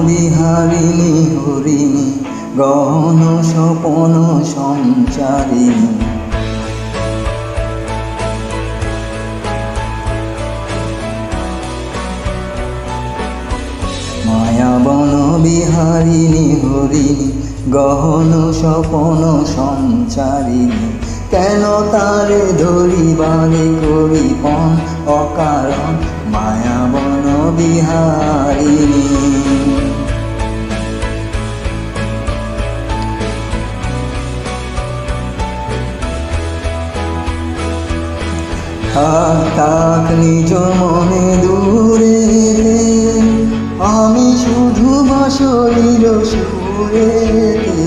বিহারিণী হরিণী গহন স্বপন সঞ্চারিণী। মায়াবন বিহারিণী হরিণী গহন স্বপন সঞ্চারিণী। কেন তারে ধরিবারে করিপন অকারণ মায়াবন বিহারিণী। থাক থাক নিজ মনে দূরে, আমি শুধু বাঁশরীর সুরেতে।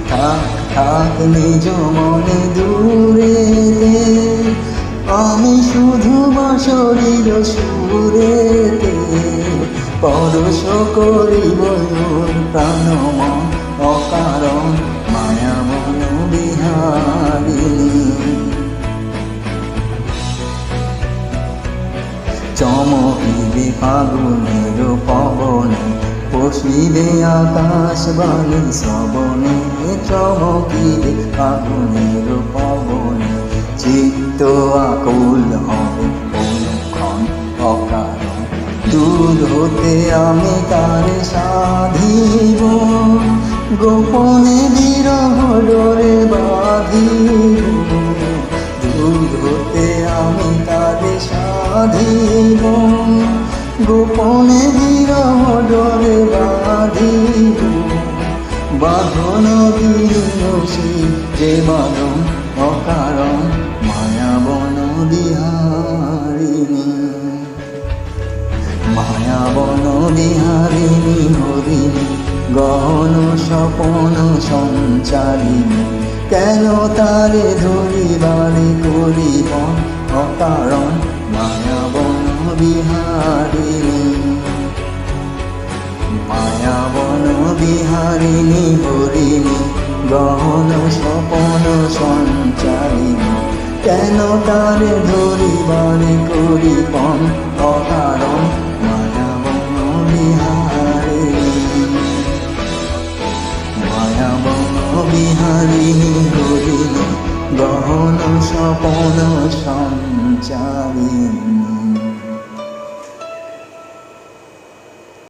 থাক থাক নিজ মনে দূরে, আমি শুধু বাঁশরীর সুরেতে। পরশ করিব প্রাণ মন অকারণ মায়াবন বিহারিণী। চমকিবে ফাগুনের পবনে, পশিবে আকাশ বাণী শ্রবণে। চমকিবে ফাগুনের পবনে, চিত্ত আকুল হবে অনুক্ষণ অকারণ। দূর হতে আমি তারে সাধিব, গোপনে বিরহ ডোরে বাঁধিব। দূর হতে আমি তারে সাধিব, গোপনে বিরহ ডোরে বাঁধিব। বাঁধন বিহীনসী যে বাঁধন অকারণ মায়াবন বিহারিণী। মায়াবন বিহারিণী হরিণী গহন স্বপন সঞ্চারিণী। কেন তারে ধরিবারে করিপন অকারণ মায়াবন বিহারিণী। মায়াবন বিহারিণী হরিণী গহন স্বপন সঞ্চারিণী। কেন তারে ধরিবারে করিপন অকারণ মায়াবন বিহারিণী। মায়াবন বিহারিণী হরিণী গহন স্বপন সঞ্চারিণী।